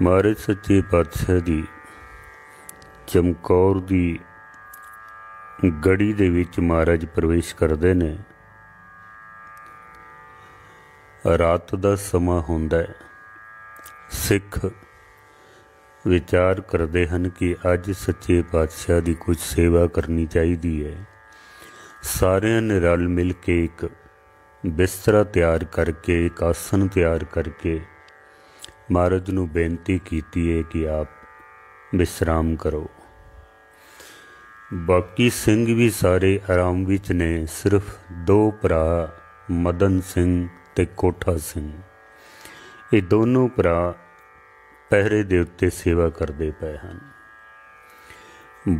महाराज सच्चे पातशाह दी चमकौर दी गढ़ी दे विच महाराज प्रवेश करते ने। रात दा समा हुंदा है। सिख विचार करते हैं कि अज सच्चे पातशाह की कुछ सेवा करनी चाहिए है। सारिਆਂ ने रल मिल के एक बिस्तरा तैयार करके एक आसन तैयार करके महाराज नूं बेनती कीती है कि आप विश्राम करो। बाकी सिंह भी सारे आराम विच ने। सिर्फ दो भरा मदन सिंह ते कोठा सिंह, ये दोनों भरा पहरे दे उत्ते सेवा करते पे हैं।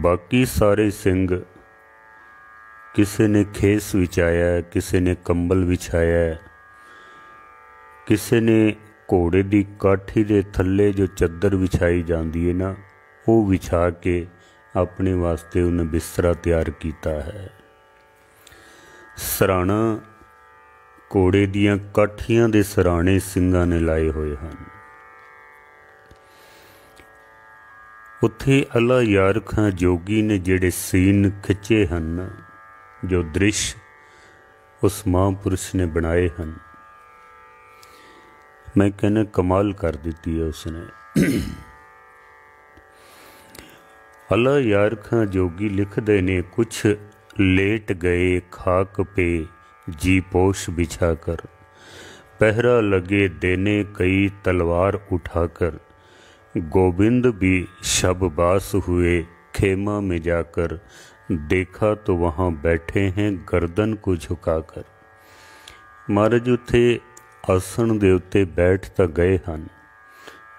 बाकी सारे सिंह किसी ने खेस विछाया, किसी ने कंबल विछाया, किसी ने घोड़े की काठी के थले जो चद्दर विछाई जाती है ना, वो विछा के अपने वास्ते उन्हें बिस्तरा तैयार किया है। सराणा घोड़े दियां काठियां दे सराणे सिंगां ने लाए हुए हैं। उत्थे अला यार खां जोगी ने जेड़े सीन खिंचे हैं, जो दृश्य उस महापुरुष ने बनाए हैं, मैं कहना कमाल कर दी है उसने। अला यार खां जोगी लिखते ने, कुछ लेट गए खाक पे जी पोश बिछाकर, पहरा लगे देने कई तलवार उठाकर, गोविंद भी शबबास हुए खेमा में जाकर, देखा तो वहाँ बैठे हैं गर्दन को झुकाकर। महाराज उत्थे आसन दे उत्ते बैठ तो गए हैं,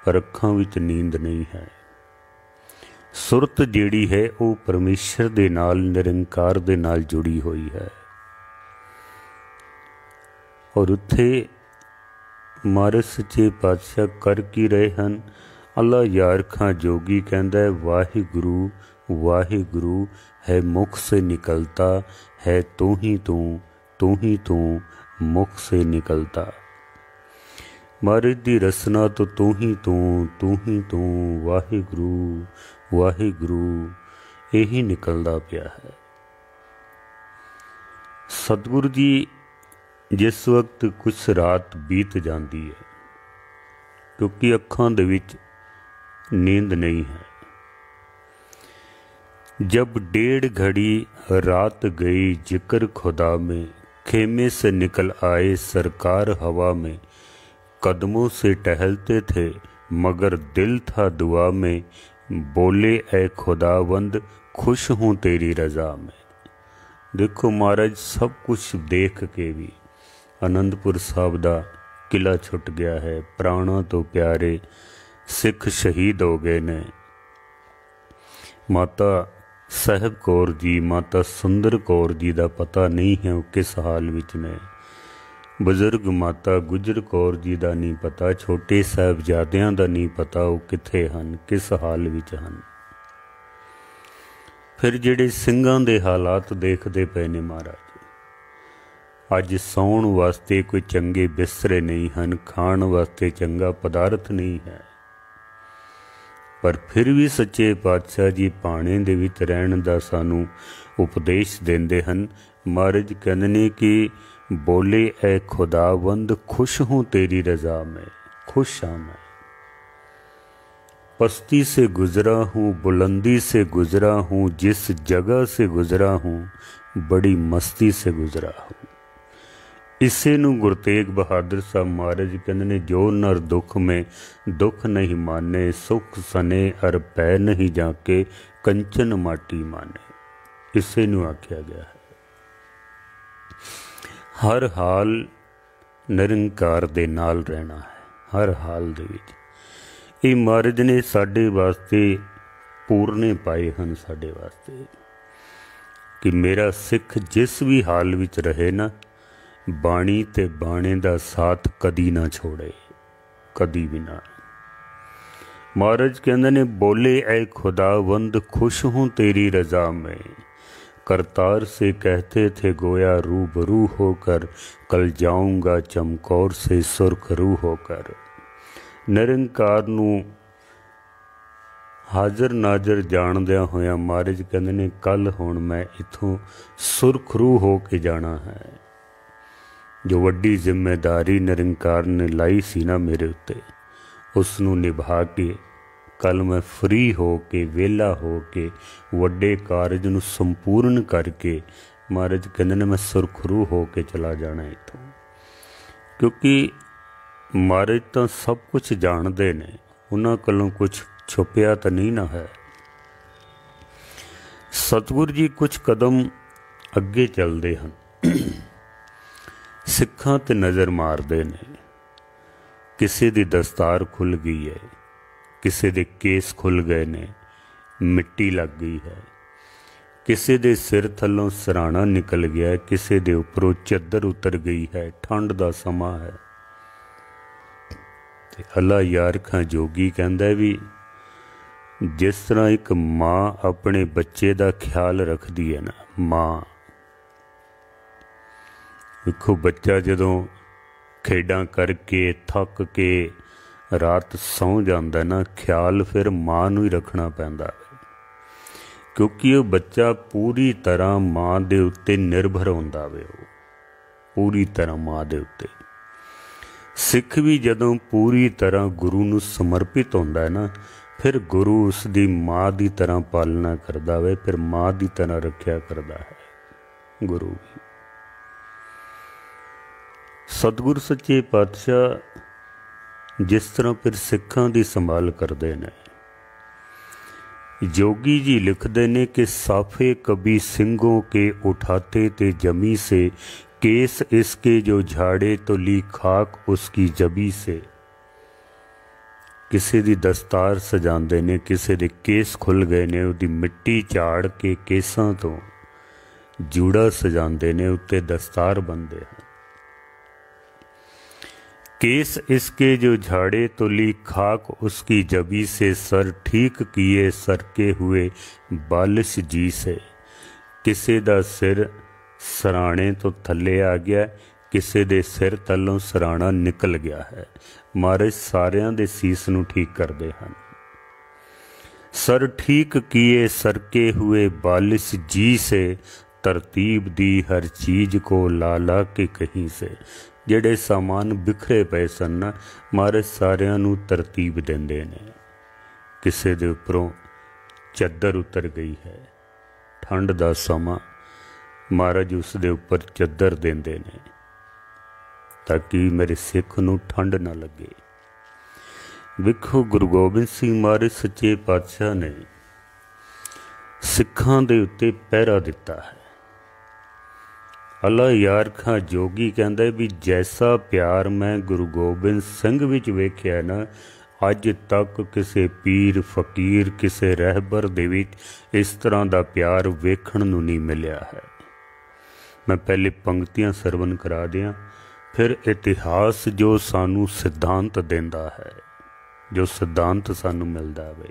पर अखां विच नींद नहीं है। सुरत जिहड़ी है वो परमेश्वर दे नाल, निरंकार दे नाल जुड़ी हुई है। और उत्थे महाराज सच्चे पातशाह कर की रहे हैं। अल्लाह यार खां जोगी कहता है, वाहिगुरु वाहिगुरु है मुख से निकलता है, तू ही तू मुख से निकलता। महाराज दी रसना तो तू ही तू वाहिगुरु वाहिगुरु यही निकलता पिया है। सतगुरु जी जिस वक्त कुछ रात बीत जाती है, क्योंकि अखां दे विच नींद नहीं है। जब 1.5 घड़ी रात गई जिक्र खुदा में, खेमे से निकल आए सरकार हवा में, कदमों से टहलते थे मगर दिल था दुआ में, बोले ऐ खुदावंद खुश हूँ तेरी रज़ा में। देखो महाराज सब कुछ देख के भी आनंदपुर साहब दा किला छुट गया है, प्राणों तो प्यारे सिख शहीद हो गए ने। माता साहब कौर जी, माता सुंदर कौर जी का पता नहीं है वो किस हाल विच ने। बजुर्ग माता गुजर कौर जी का नहीं पता, छोटे साहबजादियां का नहीं पता वो कित्थे हन, किस हाल विच हन। फिर जिहड़े सिंघां दे हालात देखते पे ने महाराज, अज सौण वास्ते कोई चंगे बिस्तरे नहीं हैं, खाण वास्ते चंगा पदार्थ नहीं है, पर फिर भी सच्चे पातशाह जी भाणे दे विच रहण दा सानू उपदेश देंदे हन। महाराज कहंदे ने कि बोले ऐ खुदावंद खुश हूँ तेरी रज़ा में, खुश हाँ मैं। पस्ती से गुजरा हूँ बुलंदी से गुजरा हूँ, जिस जगह से गुजरा हूँ बड़ी मस्ती से गुजरा हूँ। इसे नू गुरु तेग बहादुर साहब महाराज कहते ने, जो नर दुख में दुख नहीं माने, सुख सने अर पै नहीं जाके, कंचन माटी माने। इसे नू आख्या गया है। हर हाल निरंकार दे नाल रहना है, हर हाल दे विच। ये महाराज ने साडे वास्ते पूरने पाए हैं, साडे वास्ते कि मेरा सिख जिस भी हाल विच रहे ना, बाणी ते बाणे दा साथ कदी ना छोड़े, कदी भी ना। महाराज कहंदे ने, बोले ऐ खुदावंद खुश हूँ तेरी रज़ा में, करतार से कहते थे गोया रूबरू होकर, कल जाऊंगा चमकौर से सुर्खरू होकर। निरंकार नू ਹਾਜ਼ਰ ਨਾਜ਼ਰ ਜਾਣਦਿਆਂ ਹੋਇਆਂ ਮਹਾਰਾਜ ਕਹਿੰਦੇ ਨੇ ਕੱਲ੍ਹ ਹੁਣ ਮੈਂ ਇੱਥੋਂ ਸੁਰਖਰੂ ਹੋ ਕੇ ਜਾਣਾ ਹੈ। ਜੋ ਵੱਡੀ ਜ਼ਿੰਮੇਦਾਰੀ ਨਿਰੰਕਾਰ ਨੇ ਲਾਈ ਸੀ ਨਾ ਮੇਰੇ ਉੱਤੇ, ਉਸ ਨੂੰ ਨਿਭਾ ਕੇ ਕੱਲ੍ਹ ਮੈਂ ਫਰੀ ਹੋ ਕੇ ਵਿਹਲਾ ਹੋ ਕੇ ਵੱਡੇ ਕਾਰਜ ਨੂੰ ਸੰਪੂਰਨ ਕਰਕੇ ਮਹਾਰਾਜ ਕਹਿੰਦੇ ਨੇ ਮੈਂ ਸੁਰਖਰੂ ਹੋ ਕੇ ਚਲਾ ਜਾਣਾ ਇੱਥੋਂ। ਕਿਉਂਕਿ ਮਹਾਰਾਜ ਤਾਂ ਸਭ ਕੁਝ ਜਾਣਦੇ ਨੇ, ਉਹਨਾਂ ਕੋਲੋਂ ਕੁਛ ਛੁਪਿਆ ਤਾਂ ਨਹੀਂ ਨਾ ਹੈ। ਸਤਿਗੁਰ ਜੀ ਕੁਝ ਕਦਮ ਅੱਗੇ ਚੱਲਦੇ ਹਨ, ਸਿੱਖਾਂ 'ਤੇ ਨਜ਼ਰ ਮਾਰਦੇ ਨੇ। ਕਿਸੇ ਦੀ ਦਸਤਾਰ ਖੁੱਲ੍ਹ ਗਈ ਹੈ, ਕਿਸੇ ਦੇ ਕੇਸ ਖੁੱਲ੍ਹ ਗਏ ਨੇ, ਮਿੱਟੀ ਲੱਗ ਗਈ ਹੈ, ਕਿਸੇ ਦੇ ਸਿਰ ਥੱਲੋਂ ਸਰਾਣਾ ਨਿਕਲ ਗਿਆ, ਕਿਸੇ ਦੇ ਉੱਪਰੋਂ ਚੱਦਰ ਉਤਰ ਗਈ ਹੈ, ਠੰਡ ਦਾ ਸਮਾਂ ਹੈ। ਤੇ ਅੱਲਾ ਯਾਰ ਖਾਂ ਜੋਗੀ ਕਹਿੰਦਾ ਵੀ ਜਿਸ ਤਰ੍ਹਾਂ ਇੱਕ ਮਾਂ ਆਪਣੇ ਬੱਚੇ ਦਾ ਖਿਆਲ ਰੱਖਦੀ ਹੈ ਨਾ, ਮਾਂ ਵੇਖੋ ਬੱਚਾ ਜਦੋਂ ਖੇਡਾਂ ਕਰਕੇ ਥੱਕ ਕੇ ਰਾਤ ਸੌਂ ਜਾਂਦਾ ਨਾ, ਖਿਆਲ ਫਿਰ ਮਾਂ ਨੂੰ ਹੀ ਰੱਖਣਾ ਪੈਂਦਾ, ਕਿਉਂਕਿ ਉਹ ਬੱਚਾ ਪੂਰੀ ਤਰ੍ਹਾਂ ਮਾਂ ਦੇ ਉੱਤੇ ਨਿਰਭਰ ਹੁੰਦਾ ਵੇ, ਉਹ ਪੂਰੀ ਤਰ੍ਹਾਂ ਮਾਂ ਦੇ ਉੱਤੇ। ਸਿੱਖ ਵੀ ਜਦੋਂ ਪੂਰੀ ਤਰ੍ਹਾਂ ਗੁਰੂ ਨੂੰ ਸਮਰਪਿਤ ਹੁੰਦਾ ਹੈ ਨਾ, ਫਿਰ ਗੁਰੂ ਉਸ ਦੀ ਮਾਂ ਦੀ ਤਰ੍ਹਾਂ ਪਾਲਣਾ ਕਰਦਾ ਵੇ, ਫਿਰ ਮਾਂ ਦੀ ਤਰ੍ਹਾਂ ਰੱਖਿਆ ਕਰਦਾ ਹੈ ਗੁਰੂ ਵੀ। ਸਤਿਗੁਰ ਸੱਚੇ ਪਾਤਸ਼ਾਹ ਜਿਸ ਤਰ੍ਹਾਂ ਫਿਰ ਸਿੱਖਾਂ ਦੀ ਸੰਭਾਲ ਕਰਦੇ ਨੇ, जोगी जी लिखते ने कि साफे कभी सिंगों के उठाते ते जमी से, केस इसके जो झाड़े तो ली खाक उसकी जबी से। किसी दी दस्तार सजांदे ने, किसी दे केस खुल गए ने, उहदी मिट्टी झाड़ के केसां तो जूड़ा सजांदे ने, उत्ते दस्तार बनदे हैं। केस इसके जो झाड़े तो ली खाक उसकी जबी से, सर ठीक किए सरके हुए बालिश जी से। किसे दा सिर सराणे तो थल्ले आ गया, किसे दे सिर थल्लों सराणा निकल गया है। महाराज सारियां दे सीस नूं ठीक करदे हन। सर ठीक किए सरके हुए बालिश जी से, तरतीब दी हर चीज को ला ला के कहीं से। ਜਿਹੜੇ ਸਾਮਾਨ ਬਿਖਰੇ ਪਏ ਸਨ ਨਾ, ਮਹਾਰਾਜ ਸਾਰਿਆਂ ਨੂੰ ਤਰਤੀਬ ਦਿੰਦੇ ਨੇ। ਕਿਸੇ ਦੇ ਉੱਪਰੋਂ ਚੱਦਰ ਉਤਰ ਗਈ ਹੈ, ਠੰਡ ਦਾ ਸਮਾਂ, ਮਹਾਰਾਜ ਉਸ ਦੇ ਉੱਪਰ ਚੱਦਰ ਦਿੰਦੇ ਨੇ ਤਾਂ ਕਿ ਮੇਰੇ ਸਿੱਖ ਨੂੰ ਠੰਡ ਨਾ ਲੱਗੇ। ਵੇਖੋ ਗੁਰੂ ਗੋਬਿੰਦ ਸਿੰਘ ਮਹਾਰਾਜ ਸੱਚੇ ਪਾਤਸ਼ਾਹ ਨੇ ਸਿੱਖਾਂ ਦੇ ਉੱਤੇ ਪਹਿਰਾ ਦਿੱਤਾ ਹੈ। ਅੱਲਾ ਯਾਰ ਖਾਂ ਜੋਗੀ ਕਹਿੰਦਾ ਵੀ ਜੈਸਾ ਪਿਆਰ ਮੈਂ ਗੁਰੂ ਗੋਬਿੰਦ ਸਿੰਘ ਵਿੱਚ ਵੇਖਿਆ ਨਾ, ਅੱਜ ਤੱਕ ਕਿਸੇ ਪੀਰ ਫਕੀਰ ਕਿਸੇ ਰਹਿਬਰ ਦੇ ਵਿੱਚ ਇਸ ਤਰ੍ਹਾਂ ਦਾ ਪਿਆਰ ਵੇਖਣ ਨੂੰ ਨਹੀਂ ਮਿਲਿਆ ਹੈ। ਮੈਂ ਪਹਿਲੇ ਪੰਕਤੀਆਂ ਸਰਵਨ ਕਰਾ ਦਿਆਂ, ਫਿਰ ਇਤਿਹਾਸ ਜੋ ਸਾਨੂੰ ਸਿਧਾਂਤ ਦਿੰਦਾ ਹੈ, ਜੋ ਸਿਧਾਂਤ ਸਾਨੂੰ ਮਿਲਦਾ ਵੇ।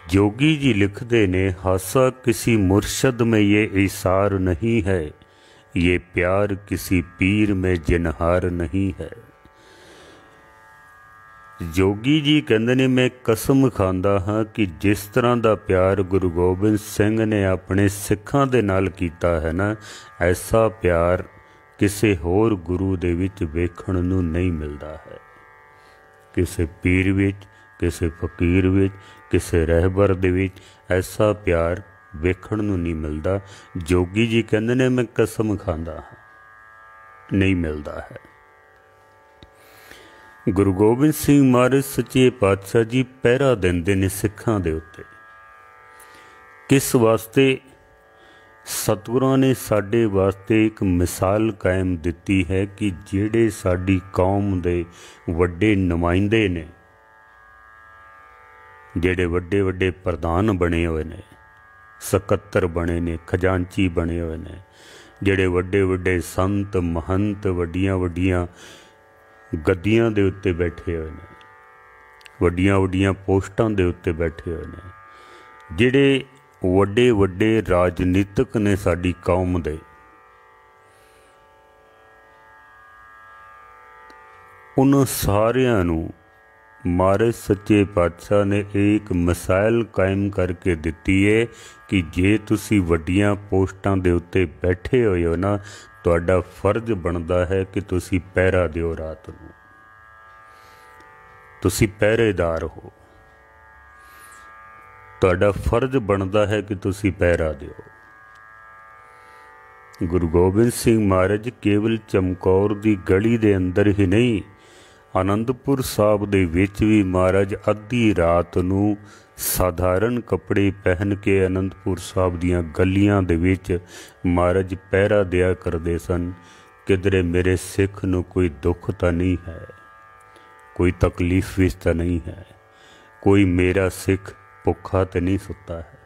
जोगी जी लिखते ने, हासा किसी मुर्शद में ये इसार नहीं है, ये प्यार किसी पीर में जिनहार नहीं है। जोगी जी कहते ने, मैं कसम खांदा हाँ कि जिस तरह का प्यार गुरु गोबिंद सिंह ने अपने सिखां दे नाल कीता है ना, ऐसा प्यार किसी होर गुरु दे विच वेखण नूं नहीं मिलता है। किसी पीर विच, किसी फकीर विच, किसी रहबर दे विच ऐसा प्यार वेखण नूं नहीं मिलता। जोगी जी कहंदे ने, मैं कसम खांदा हाँ, नहीं मिलता है। गुरु गोबिंद सिंह महाराज सच्चे पातशाह जी पहरा देंदे ने सिखां दे उत्ते। किस वास्ते? सतगुरां ने साडे वास्ते एक मिसाल कायम दिती है कि जिहड़े साडी कौम दे वड्डे नुमाइंदे ने, ਜਿਹੜੇ ਵੱਡੇ ਵੱਡੇ ਪ੍ਰਧਾਨ ਬਣੇ ਹੋਏ ਨੇ, ਸਕੱਤਰ ਬਣੇ ਨੇ, ਖਜ਼ਾਨਚੀ ਬਣੇ ਹੋਏ ਨੇ, ਜਿਹੜੇ ਵੱਡੇ ਵੱਡੇ ਸੰਤ ਮਹੰਤ ਵੱਡੀਆਂ ਵੱਡੀਆਂ ਗੱਦੀਆਂ ਦੇ ਉੱਤੇ ਬੈਠੇ ਹੋਏ ਨੇ, ਵੱਡੀਆਂ ਵੱਡੀਆਂ ਪੋਸਟਾਂ ਦੇ ਉੱਤੇ ਬੈਠੇ ਹੋਏ ਨੇ, ਜਿਹੜੇ ਵੱਡੇ ਵੱਡੇ ਰਾਜਨੀਤਿਕ ਨੇ ਸਾਡੀ ਕੌਮ ਦੇ, ਉਹਨਾਂ ਸਾਰਿਆਂ ਨੂੰ महाराज सच्चे पातशाह ने एक मिसाइल कायम करके दिती है कि जे तुसी वड्डियां पोस्टां दे उत्ते बैठे होए हो ना, तुहाडा फर्ज बनदा है कि तुसी पहरा दिओ रात नूं, तुसी पहरेदार हो, तुहाडा फर्ज बनदा है कि तुसी पहरा दिओ। गुरु गोबिंद सिंह महाराज केवल चमकौर दी गली दे अंदर ही नहीं, आनंदपुर साहब दे विच भी महाराज अद्धी रात नूं साधारण कपड़े पहन के आनंदपुर साहब दीआं गलियां दे विच महाराज पहरा दिया करदे सन। किधरे मेरे सिख नूं कोई दुख तां नहीं है, कोई तकलीफ भी तां नहीं है, कोई मेरा सिख भुखा तो नहीं सुता है,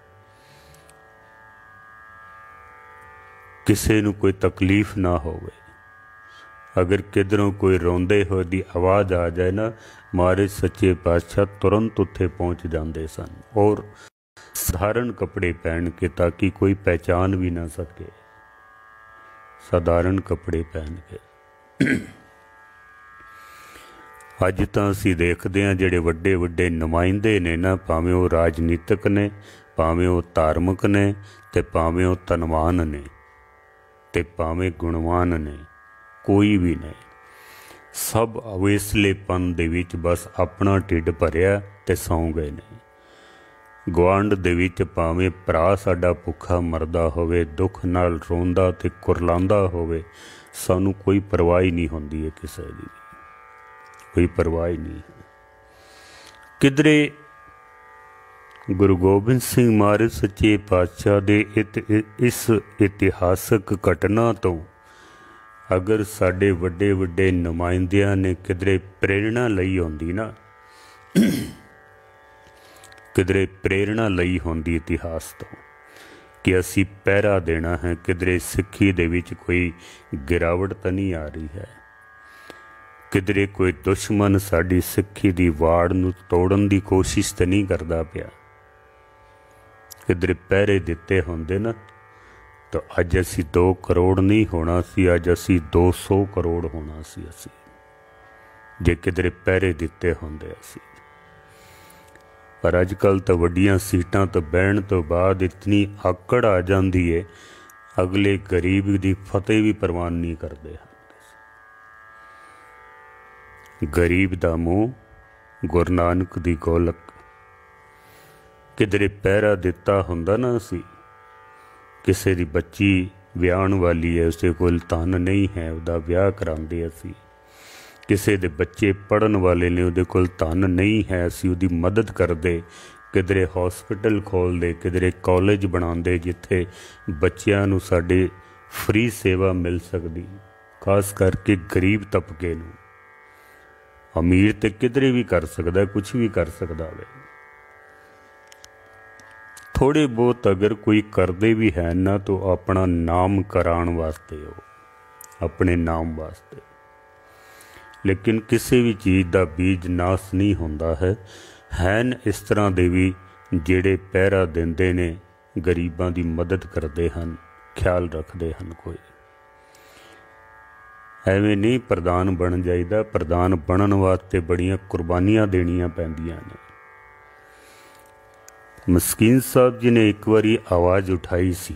किसी नूं कोई तकलीफ ना होवे। अगर किधरों कोई रोंदे होए दी आवाज़ आ जाए ना, महाराज सच्चे पातशाह तुरंत उत्थे पहुँच जाते सन और साधारण कपड़े पहन के, ताकि कोई पहचान भी ना सके, साधारण कपड़े पहन के। अज तां असीं देखदे हां जिहड़े वड्डे वड्डे नुमाइंदे ने ना, भावें वो राजनीतिक ने, भावें वो धार्मिक ने, ते भावें वो धनवान ने, ते भावें गुणवान ने, कोई भी नहीं, सब अवेसलेपन दे विच बस अपना ढिड भरिया ते सौ गए ने। गुआंढ दे विच भावें भरा साडा भुखा मरदा होवे, दुख नाल रोंदा ते कुरलांदा होवे, सानू कोई परवाह ही नहीं हुंदी है, किसी दी कोई परवाह ही नहीं है। किधरे गुरु गोबिंद सिंह महाराज सच्चे पातशाह दे इस इतिहासक घटना तो अगर साडे वड्डे वड्डे नुमाइंदियां ने किधरे प्रेरणा लई होंदी ना, किधरे प्रेरणा लई होंदी इतिहास तो कि असी पहरा देना है, किधरे सिक्खी दे विच कोई गिरावट तो नहीं आ रही है, किधरे कोई दुश्मन साडी सिक्खी दी वाड़ नूं तोड़न दी कोशिश तो नहीं करदा पिया। किधरे पहरे दिते होंदे ना तो अज असी 2 करोड़ नहीं होना सी, अज असी 200 करोड़ होना सी असी, जे किधरे पहरे दिते होंदे असी। पर अजकल तो वड्डियां सीटां तो बहन तो बाद इतनी आकड़ आ जाती है, अगले गरीब की फतेह भी प्रवान नहीं करते। गरीब दा मुँह गुरु नानक दी गोलक, किधरे पहरा दिता हुंदा ना असी, किसी दी बच्ची विआहण वाली है, उसे कोल धन नहीं है, उहदा विआह करांदे असी, किसी दे बच्चे पढ़न वाले ने, उहदे कोल धन नहीं है, असी उहदी मदद करदे, किधरे हॉस्पिटल खोलदे, किधरे कॉलेज बनांदे जिथे बच्चियां नूं साडे फ्री सेवा मिल सकदी, खास करके गरीब तबके नूं। अमीर तो किधरे भी कर सकदा, कुछ भी कर सकदा वे। थोड़े बहुत अगर कोई करदे भी है ना तो अपना नाम कराण वास्ते हो, अपने नाम वास्ते, लेकिन किसी भी चीज़ का बीज नाश नहीं होंदा है। हैन इस तरह दे भी जेड़े पहरा देंदे ने, गरीबां दी मदद करते हैं, ख्याल रखते हैं। कोई एवें नहीं प्रधान बन जाइदा, प्रधान बनन वास्ते बड़ियां कुर्बानियां देनियां पैंदियां ने। मस्कीन साहब जी ने एक बारी आवाज़ उठाई सी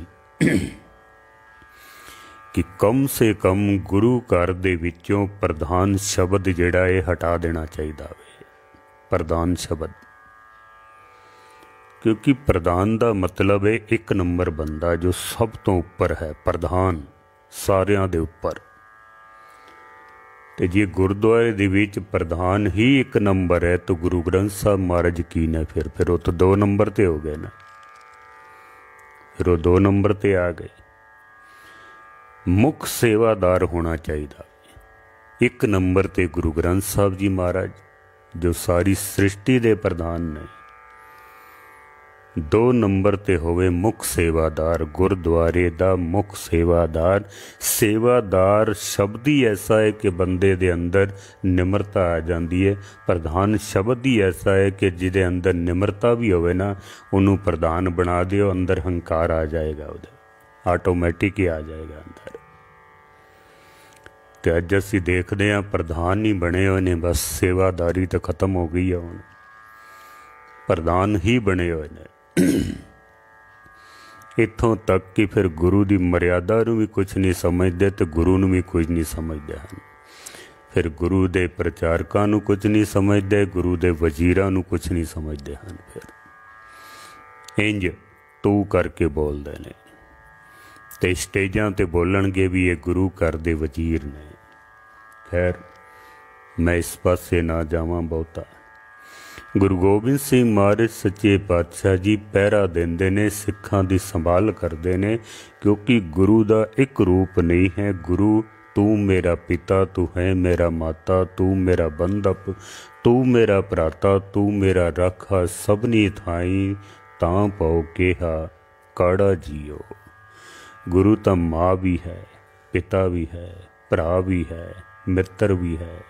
कि कम से कम गुरु घर दे विचों प्रधान शब्द जिहड़ा है हटा देना चाहिए वे, प्रधान शब्द, क्योंकि प्रधान का मतलब है एक नंबर बंदा जो सब तो उपर है, प्रधान सारियां दे उपर। तो जे गुरुद्वारे दे विच प्रधान ही एक नंबर है तो गुरु ग्रंथ साहब महाराज की ने फिर वो तो 2 नंबर ते हो गए ना, फिर वो 2 नंबर ते आ गए। मुख सेवादार होना चाहिए। 1 नंबर ते गुरु ग्रंथ साहब जी महाराज जो सारी सृष्टि दे प्रधान ने, 2 नंबर ते होवे मुख सेवादार, गुरुद्वारे दा मुख सेवादार। सेवादार शब्द ही ऐसा है कि बंदे दे अंदर निम्रता आ जाती है। प्रधान शब्द ही ऐसा है कि जिदे अंदर निम्रता भी होवे ना, उन्होंने प्रधान बना दियो, अंदर हंकार आ जाएगा, उधर ऑटोमैटिक ही आ जाएगा अंदर। ਤੇ ਅੱਜ ਅਸੀਂ ਦੇਖਦੇ ਹਾਂ ਪ੍ਰਧਾਨ ਨਹੀਂ ਬਣੇ ਹੋਏ ਨੇ, ਬਸ ਸੇਵਾਦਾਰੀ ਤਾਂ ਖਤਮ ਹੋ ਗਈ ਹੈ, ਹੁਣ ਪ੍ਰਧਾਨ ਹੀ ਬਣੇ ਹੋਏ ਨੇ। ਇੱਥੋਂ ਤੱਕ ਕਿ ਫਿਰ ਗੁਰੂ ਦੀ ਮਰਿਆਦਾ ਨੂੰ ਵੀ ਕੁਛ ਨਹੀਂ ਸਮਝਦੇ ਤੇ ਗੁਰੂ ਨੂੰ ਵੀ ਕੁਝ ਨਹੀਂ ਸਮਝਦੇ ਹਨ। ਫਿਰ ਗੁਰੂ ਦੇ ਪ੍ਰਚਾਰਕਾਂ ਨੂੰ ਕੁਝ ਨਹੀਂ ਸਮਝਦੇ, ਗੁਰੂ ਦੇ ਵਜ਼ੀਰਾਂ ਨੂੰ ਕੁਛ ਨਹੀਂ ਸਮਝਦੇ ਹਨ। ਫਿਰ ਇੰਜ ਤੂੰ ਕਰਕੇ ਬੋਲਦੇ ਨੇ ਤੇ ਸਟੇਜਾਂ ਤੇ ਬੋਲਣਗੇ ਵੀ ਇਹ ਗੁਰੂ ਘਰ ਦੇ ਵਜ਼ੀਰ ਨੇ। ਖੈਰ ਮੈਂ ਇਸ ਪਾਸੇ ਨਾ ਜਾਵਾਂ ਬਹੁਤਾ। ਗੁਰੂ ਗੋਬਿੰਦ ਸਿੰਘ ਮਹਾਰਾਜ ਸੱਚੇ ਪਾਤਸ਼ਾਹ ਜੀ ਪਹਿਰਾ ਦਿੰਦੇ ਨੇ, ਸਿੱਖਾਂ ਦੀ ਸੰਭਾਲ ਕਰਦੇ ਨੇ, ਕਿਉਂਕਿ ਗੁਰੂ ਦਾ ਇੱਕ ਰੂਪ ਨਹੀਂ ਹੈ। ਗੁਰੂ ਤੂੰ ਮੇਰਾ ਪਿਤਾ, ਤੂੰ ਹੈ ਮੇਰਾ ਮਾਤਾ, ਤੂੰ ਮੇਰਾ ਬੰਧਪ, ਤੂੰ ਮੇਰਾ ਭਰਾਤਾ, ਤੂੰ ਮੇਰਾ ਰਾਖਾ, ਸਭਨੀ ਥਾਈ ਤਾਂ ਪਾਉ ਕਿਹਾ ਕਾੜਾ ਜੀਓ। ਗੁਰੂ ਤਾਂ ਮਾਂ ਵੀ ਹੈ, ਪਿਤਾ ਵੀ ਹੈ, ਭਰਾ ਵੀ ਹੈ, ਮਿੱਤਰ ਵੀ ਹੈ।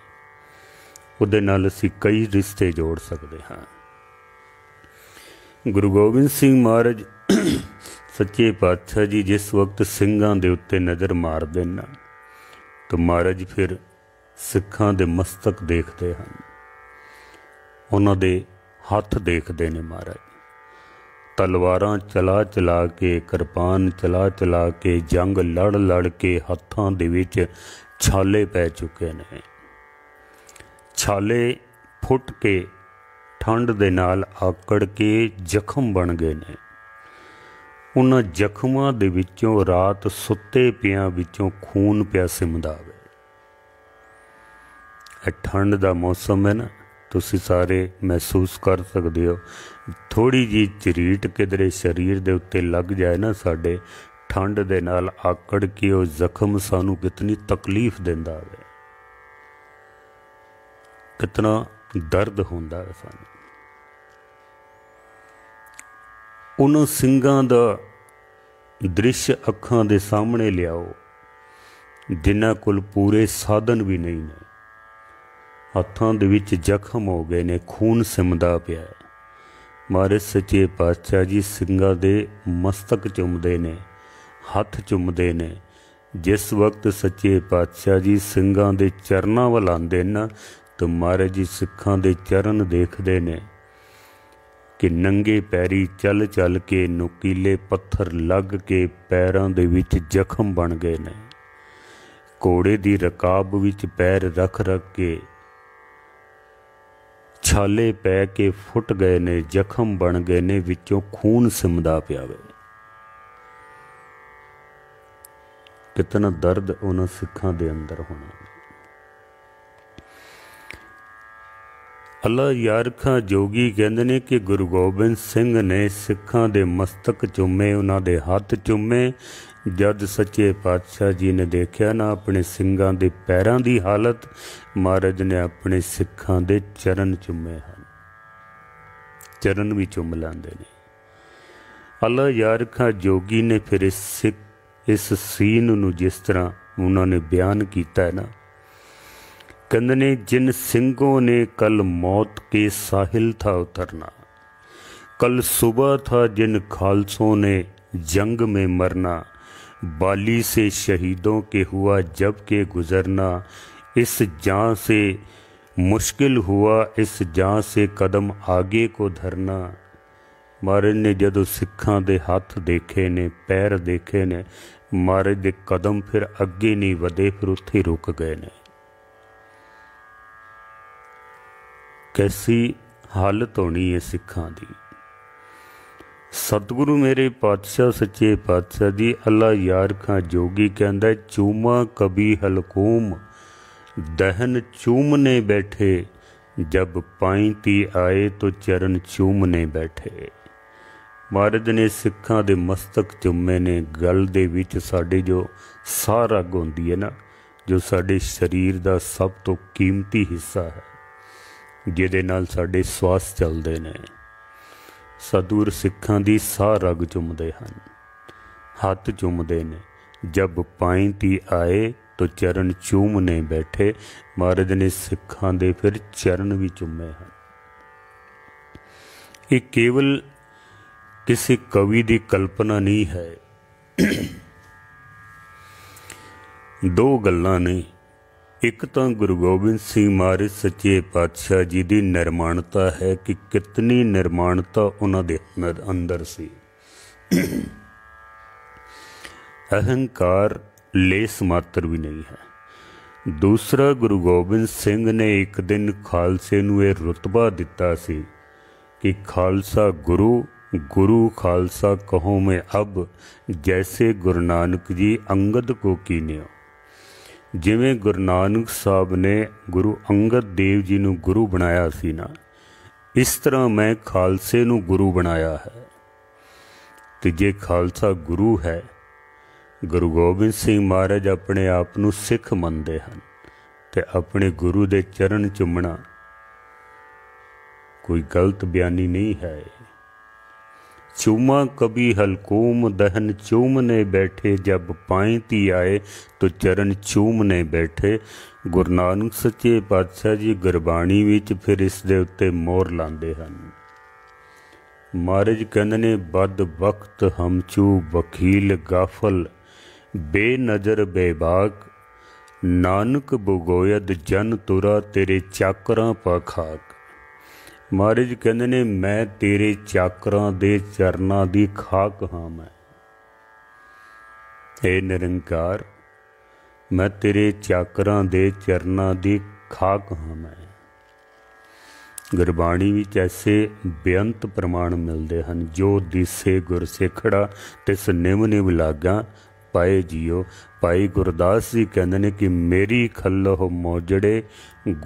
ਉਹਦੇ ਨਾਲ ਅਸੀਂ ਕਈ ਰਿਸ਼ਤੇ ਜੋੜ ਸਕਦੇ ਹਾਂ। ਗੁਰੂ ਗੋਬਿੰਦ ਸਿੰਘ ਮਹਾਰਾਜ ਸੱਚੇ ਪਾਤਸ਼ਾਹ ਜੀ ਜਿਸ ਵਕਤ ਸਿੰਘਾਂ ਦੇ ਉੱਤੇ ਨਜ਼ਰ ਮਾਰਦੇ ਨਾ, ਤਾਂ ਮਹਾਰਾਜ ਫਿਰ ਸਿੱਖਾਂ ਦੇ ਮਸਤਕ ਦੇਖਦੇ ਹਨ, ਉਹਨਾਂ ਦੇ ਹੱਥ ਦੇਖਦੇ ਨੇ। ਮਹਾਰਾਜ ਤਲਵਾਰਾਂ ਚਲਾ ਚਲਾ ਕੇ, ਕਿਰਪਾਨ ਚਲਾ ਚਲਾ ਕੇ, ਜੰਗ ਲੜ ਲੜ ਕੇ ਹੱਥਾਂ ਦੇ ਵਿੱਚ ਛਾਲੇ ਪੈ ਚੁੱਕੇ ਨੇ। ਛਾਲੇ ਫੁੱਟ ਕੇ ਠੰਡ ਦੇ ਨਾਲ ਆਕੜ ਕੇ ਜ਼ਖਮ ਬਣ ਗਏ ਨੇ। ਉਹਨਾਂ ਜ਼ਖਮਾਂ ਦੇ ਵਿੱਚੋਂ ਰਾਤ ਸੁੱਤੇ ਪਿਆਂ ਵਿੱਚੋਂ ਖੂਨ ਪਿਆ ਸਿਮਦਾ ਵੇ। ਇਹ ਠੰਡ ਦਾ ਮੌਸਮ ਹੈ ਨਾ, ਤੁਸੀਂ ਸਾਰੇ ਮਹਿਸੂਸ ਕਰ ਸਕਦੇ ਹੋ। ਥੋੜ੍ਹੀ ਜਿਹੀ ਝਰੀਟ ਕਿਧਰੇ ਸਰੀਰ ਦੇ ਉੱਤੇ ਲੱਗ ਜਾਏ ਨਾ ਸਾਡੇ, ਠੰਡ ਦੇ ਨਾਲ ਆਕੜ ਕੇ ਉਹ ਜ਼ਖਮ ਸਾਨੂੰ ਕਿਤਨੀ ਤਕਲੀਫ ਦਿੰਦਾ ਵੇ, ਕਿਤਨਾ ਦਰਦ ਹੁੰਦਾ ਹੈ ਸਾਨੂੰ। ਉਹਨਾਂ ਸਿੰਘਾਂ ਦਾ ਦ੍ਰਿਸ਼ ਅੱਖਾਂ ਦੇ ਸਾਹਮਣੇ ਲਿਆਓ ਜਿਨ੍ਹਾਂ ਕੋਲ ਪੂਰੇ ਸਾਧਨ ਵੀ ਨਹੀਂ ਨੇ। ਹੱਥਾਂ ਦੇ ਵਿੱਚ ਜ਼ਖਮ ਹੋ ਗਏ ਨੇ, ਖੂਨ ਸਿਮਦਾ ਪਿਆ ਹੈ। ਮਹਾਰਾਜ ਸੱਚੇ ਪਾਤਸ਼ਾਹ ਜੀ ਸਿੰਘਾਂ ਦੇ ਮਸਤਕ ਚੁੰਮਦੇ ਨੇ, ਹੱਥ ਚੁੰਮਦੇ ਨੇ। ਜਿਸ ਵਕਤ ਸੱਚੇ ਪਾਤਸ਼ਾਹ ਜੀ ਸਿੰਘਾਂ ਦੇ ਚਰਨਾਂ ਵੱਲ ਆਉਂਦੇ ਨਾ, ਤਾਂ ਮਹਾਰਾਜ ਜੀ ਸਿੱਖਾਂ ਦੇ ਚਰਨ ਦੇਖਦੇ ਨੇ ਕਿ ਨੰਗੇ ਪੈਰੀ ਚੱਲ ਚੱਲ ਕੇ ਨੁਕੀਲੇ ਪੱਥਰ ਲੱਗ ਕੇ ਪੈਰਾਂ ਦੇ ਵਿੱਚ ਜ਼ਖਮ ਬਣ ਗਏ ਨੇ। ਘੋੜੇ ਦੀ ਰਕਾਬ ਵਿੱਚ ਪੈਰ ਰੱਖ ਰੱਖ ਕੇ ਛਾਲੇ ਪੈ ਕੇ ਫੁੱਟ ਗਏ ਨੇ, ਜ਼ਖਮ ਬਣ ਗਏ ਨੇ, ਵਿੱਚੋਂ ਖੂਨ ਸਿਮਦਾ ਪਿਆ ਵੇ। ਕਿਤਨਾ ਦਰਦ ਉਹਨਾਂ ਸਿੱਖਾਂ ਦੇ ਅੰਦਰ ਹੋਣਾ। ਅੱਲਾ ਯਾਰਖਾਂ ਜੋਗੀ ਕਹਿੰਦੇ ਨੇ ਕਿ ਗੁਰੂ ਗੋਬਿੰਦ ਸਿੰਘ ਨੇ ਸਿੱਖਾਂ ਦੇ ਮਸਤਕ ਚੁੰਮੇ, ਉਹਨਾਂ ਦੇ ਹੱਥ ਚੁੰਮੇ। ਜਦ ਸੱਚੇ ਪਾਤਸ਼ਾਹ ਜੀ ਨੇ ਦੇਖਿਆ ਨਾ ਆਪਣੇ ਸਿੰਘਾਂ ਦੇ ਪੈਰਾਂ ਦੀ ਹਾਲਤ, ਮਹਾਰਾਜ ਨੇ ਆਪਣੇ ਸਿੱਖਾਂ ਦੇ ਚਰਨ ਚੁੰਮੇ ਹਨ। ਚਰਨ ਵੀ ਚੁੰਮ ਲੈਂਦੇ ਨੇ। ਅੱਲਾ ਯਾਰਖਾਂ ਜੋਗੀ ਨੇ ਫਿਰ ਇਸ ਸੀਨ ਨੂੰ ਜਿਸ ਤਰ੍ਹਾਂ ਉਹਨਾਂ ਨੇ ਬਿਆਨ ਕੀਤਾ ਹੈ ਨਾ, कहते ने जिन सिंहों ने कल मौत के साहिल था उतरना, कल सुबह था जिन खालसों ने जंग में मरना, बाली से शहीदों के हुआ जब के गुजरना, इस जान से मुश्किल हुआ इस जान से कदम आगे को धरना। महाराज ने जदों सिखां दे हथ देखे ने, पैर देखे ने, महाराज दे कदम फिर अगे नहीं वधे, फिर उत्थे रुक गए ने। कैसी हालत होनी है सिखां दी। सतगुरु मेरे पातशाह सच्चे पातशाह जी अल्लाह यारखां जोगी कहंदा चूमा कभी हलकूम दहन चूमने बैठे, जब पाईती आए तो चरण चूमने बैठे। महाराज ने सिखां दे मस्तक चुमे ने। गल दे विच साडे जो साह रग होंदी है ना, जो साडे शरीर दा सब तो कीमती हिस्सा है, ਜਿਹਦੇ ਨਾਲ ਸਾਡੇ ਸਵਾਸ ਚੱਲਦੇ ਨੇ, ਸਤਿਗੁਰ ਸਿੱਖਾਂ ਦੀ ਸਾਹ ਰਗ ਚੁੰਮਦੇ ਹਨ, ਹੱਥ ਚੁੰਮਦੇ ਨੇ। ਜਬ ਪਾਈਤੀ ਆਏ ਤੋ ਚਰਨ ਚੂਮਨੇ ਬੈਠੇ। ਮਹਾਰਾਜ ਨੇ ਸਿੱਖਾਂ ਦੇ ਫਿਰ ਚਰਨ ਵੀ ਚੁੰਮੇ ਹਨ। ਇਹ ਕੇਵਲ ਕਿਸੇ ਕਵੀ ਦੀ ਕਲਪਨਾ ਨਹੀਂ ਹੈ। ਦੋ ਗੱਲਾਂ ਨੇ ਇੱਕ ਤਾਂ ਗੁਰੂ ਗੋਬਿੰਦ ਸਿੰਘ ਮਹਾਰਾਜ ਸੱਚੇ ਪਾਤਸ਼ਾਹ ਜੀ ਦੀ ਨਿਰਮਾਣਤਾ ਹੈ ਕਿ ਕਿਤਨੀ ਨਿਰਮਾਣਤਾ ਉਹਨਾਂ ਦੇ ਅੰਦਰ ਸੀ। ਅਹੰਕਾਰ ਲੇਸ ਮਾਤਰ ਵੀ ਨਹੀਂ ਹੈ। ਦੂਸਰਾ, ਗੁਰੂ ਗੋਬਿੰਦ ਸਿੰਘ ਨੇ ਇੱਕ ਦਿਨ ਖਾਲਸੇ ਨੂੰ ਇਹ ਰੁਤਬਾ ਦਿੱਤਾ ਸੀ कि खालसा गुरु, गुरु खालसा कहो मैं अब, जैसे गुरु नानक जी अंगद को कीन्यो। जिवें गुरु नानक साहब ने गुरु अंगद देव जी नूं गुरु बनाया सी ना, इस तरह मैं खालसे नूं गुरु बनाया है। ते जे खालसा गुरु है, गुरु गोबिंद सिंह महाराज अपने आप नूं सिख मनदे हन ते अपने गुरु दे चरण चुमना कोई गलत बयानी नहीं है। चूमा कभी हलकूम दहन चूमने बैठे, जब पांति आए तो चरण चूमने बैठे। गुरु नानक सच्चे पातशाह जी गुरबाणी विच फिर इस दे उत्ते मोहर लांदे हन। महाराज कहंदे ने, बद वक्त हम चू वकील गाफल, बेनजर बेबाक, नानक बुगोयद जन तुरा, तेरे चाकरां पा खाक। महाराज कहते ने, मैं तेरे चाकरां दे चरनां दी खाक हाँ। मैं हे निरंकार, मैं तेरे चाकरां दे चरनां दी खाक हाँ। मैं गुरबाणी विच ऐसे बेअंत प्रमाण मिलते हैं। जो दिसे गुर सिखड़ा, तिस निम निम लागा पाए जियो। भाई गुरदास जी कहते ने कि मेरी खल्लो मौजड़े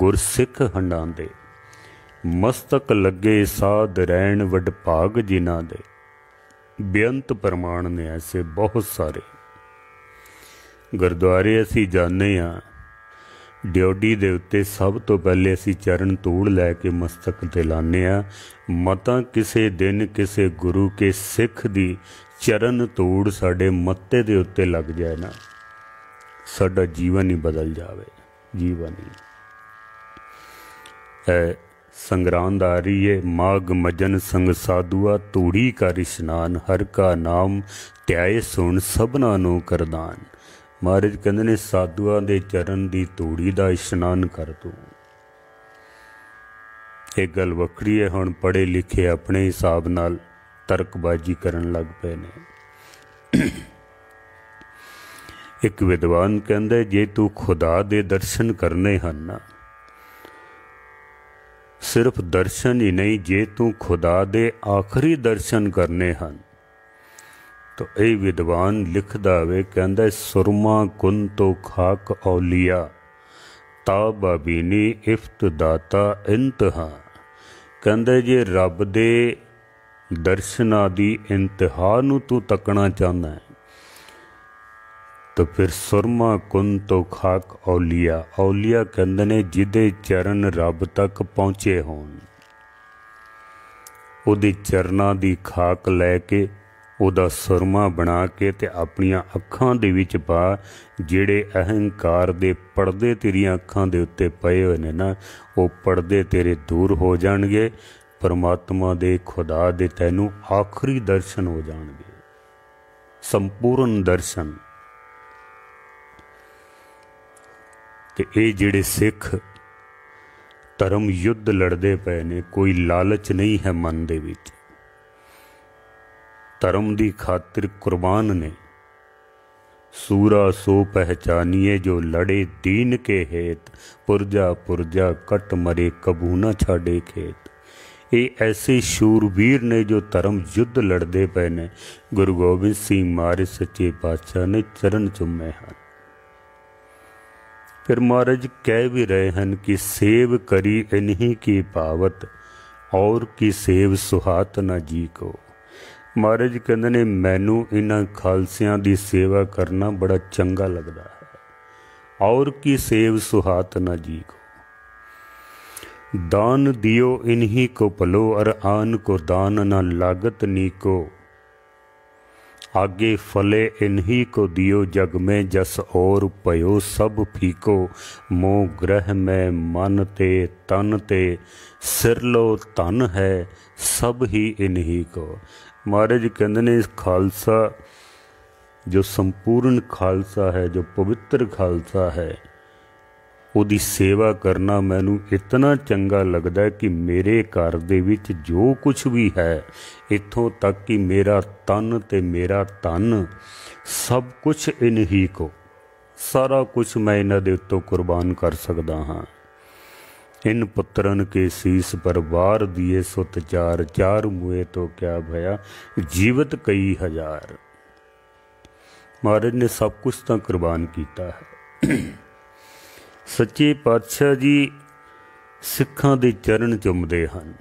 गुरसिख हंडांदे, मस्तक लगे साध रैन वड भाग जिन्हां दे। बेअंत प्रमाण ने ऐसे बहुत सारे। गुरुद्वारे असी जाने हाँ, ड्योडी दे उत्ते सब तो पहले असी चरण धूड़ लैके मस्तक ते लाने आ। मतां किसे दिन किसे गुरु के सिख दी चरण धूड़ साडे मत्ते दे उत्ते लग जाए ना, साडा जीवन ही बदल जावे। जीवन ही संग्रांद आ रही है। माघ मजन संग साधुआ, तूड़ी का इशनान, हर का नाम त्याए सुन सबना नो करदान। महाराज कहते ने, साधुआ दे चरण दी तूड़ी दा इशनान कर तू। एक गल वखरी है, हुण पढ़े लिखे अपने हिसाब नाल तर्कबाजी करन लग पे ने। एक विद्वान कहंदा, जे तू खुदा दे दर्शन करने हन ना, सिर्फ दर्शन ही नहीं, जे तू खुदा दे आखिरी दर्शन करने हैं तो ये विद्वान लिखदा वे, कहंदा सुरमा कुन तो खाक औलिया, ताबा बीनी इफ्त दाता इंतहा। कहंदा जे रब दे दर्शना दी इंतहा नूं तू तकना चाहना है तो फिर सुरमा कुन तो खाक औलिया। औलिया कहंदे ने जिदे चरण रब तक पहुँचे होन, उहदे चरनां दी खाक लैके उहदा सुरमा बना के ते अपनियां अखां दे विच पा। जिहड़े अहंकार दे पड़दे तेरियां अखां दे उत्ते पए होए ने ना, वो पड़दे तेरे दूर हो जाणगे। परमात्मा दे खुदा दे तैनूं आखिरी दर्शन हो जाणगे, संपूर्ण दर्शन। ते ये जिहड़े सिख धर्म युद्ध लड़ते पे ने, कोई लालच नहीं है मन दे विच, धर्म दी खातिर कुर्बान ने। सूरा सो पहचानिए जो लड़े दीन के हेत, पुरजा पुरजा कट मरे कबू न छाड़े खेत। ये ऐसे शूरवीर ने जो धर्म युद्ध लड़ते पे ने। गुरु गोबिंद सिंह महाराज सच्चे पातशाह ने चरण चुमे हैं। फिर महाराज कह भी रहे हैं कि सेव करी इन्हीं की पावत, और की सेव सुहात न जी को। महाराज कहते ने, मैनू इन्हां खालसियां दी सेवा करना बड़ा चंगा लगता है, और की सेव सुहात न जी को। दान दियो इन्हीं को पलो, और आन को दान न लागत नीको। आगे फले इन्हीं को दियो, जग में जस और पयो सब फीको। मोह ग्रह में मन ते तन ते, सिर लो तन है सब ही इन्हीं को। महाराज कहते ने, खालसा जो संपूर्ण खालसा है, जो पवित्र खालसा है, ਉਹਦੀ ਸੇਵਾ ਕਰਨਾ ਮੈਨੂੰ ਇਤਨਾ ਚੰਗਾ ਲੱਗਦਾ ਕਿ ਮੇਰੇ ਘਰ ਦੇ ਵਿੱਚ ਜੋ ਕੁਛ ਵੀ ਹੈ, ਇੱਥੋਂ ਤੱਕ ਕਿ ਮੇਰਾ ਤਨ ਤੇ ਮੇਰਾ ਧਨ ਸਭ ਕੁਛ ਇਨਹੀ ਕੋ, ਸਾਰਾ ਕੁਛ ਮੈਂ ਇਹਨਾਂ ਦੇ ਉੱਤੋਂ ਕੁਰਬਾਨ ਕਰ ਸਕਦਾ ਹਾਂ। ਇਨ ਪੁੱਤਰਨ ਕੇ ਸੀਸ ਪਰ ਵਾਰ ਦੀਏ ਸੁਤ ਚਾਰ, ਚਾਰ ਮੂਏ ਤੋਂ ਕਿਆ ਭਇਆ ਜੀਵਤ ਕਈ ਹਜ਼ਾਰ। ਮਹਾਰਾਜ ਨੇ ਸਭ ਕੁਛ ਤਾਂ ਕੁਰਬਾਨ ਕੀਤਾ ਹੈ। ਸੱਚੇ ਪਾਤਸ਼ਾਹ ਜੀ ਸਿੱਖਾਂ ਦੇ ਚਰਨ ਚੁੰਮਦੇ ਹਨ।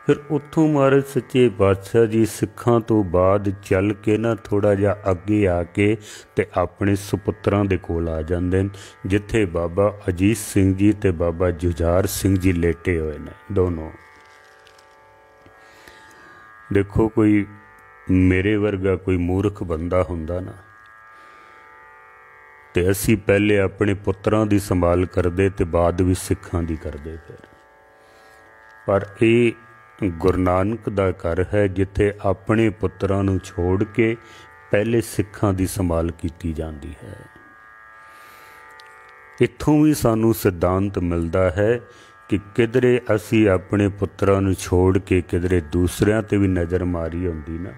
ਫਿਰ ਉੱਥੋਂ ਮਹਾਰਾਜ ਸੱਚੇ ਪਾਤਸ਼ਾਹ ਜੀ ਸਿੱਖਾਂ ਤੋਂ ਬਾਅਦ ਚੱਲ ਕੇ ਨਾ ਥੋੜ੍ਹਾ ਜਿਹਾ ਅੱਗੇ ਆ ਕੇ ਤੇ ਆਪਣੇ ਸੁਪੁੱਤਰਾਂ ਦੇ ਕੋਲ ਆ ਜਾਂਦੇ ਨੇ, ਜਿੱਥੇ ਬਾਬਾ ਅਜੀਤ ਸਿੰਘ ਜੀ ਤੇ ਬਾਬਾ ਜੁਝਾਰ ਸਿੰਘ ਜੀ ਲੇਟੇ ਹੋਏ ਨੇ ਦੋਨੋਂ। ਦੇਖੋ, ਕੋਈ ਮੇਰੇ ਵਰਗਾ ਕੋਈ ਮੂਰਖ ਬੰਦਾ ਹੁੰਦਾ ਨਾ, ਤੇ ਅਸੀਂ ਪਹਿਲੇ ਆਪਣੇ ਪੁੱਤਰਾਂ ਦੀ ਸੰਭਾਲ ਕਰਦੇ ਤੇ ਬਾਅਦ ਵਿੱਚ ਸਿੱਖਾਂ ਦੀ ਕਰਦੇ। ਫਿਰ ਪਰ ਇਹ ਗੁਰੂ ਨਾਨਕ ਦਾ ਘਰ ਹੈ, ਜਿੱਥੇ ਆਪਣੇ ਪੁੱਤਰਾਂ ਨੂੰ ਛੋੜ ਕੇ ਪਹਿਲੇ ਸਿੱਖਾਂ ਦੀ ਸੰਭਾਲ ਕੀਤੀ ਜਾਂਦੀ ਹੈ। ਇੱਥੋਂ ਵੀ ਸਾਨੂੰ ਸਿਧਾਂਤ ਮਿਲਦਾ ਹੈ ਕਿ ਕਿਧਰੇ ਅਸੀਂ ਆਪਣੇ ਪੁੱਤਰਾਂ ਨੂੰ ਛੋੜ ਕੇ ਕਿਧਰੇ ਦੂਸਰਿਆਂ ਤੇ ਵੀ ਨਜ਼ਰ ਮਾਰੀ ਹੁੰਦੀ ਨਾ,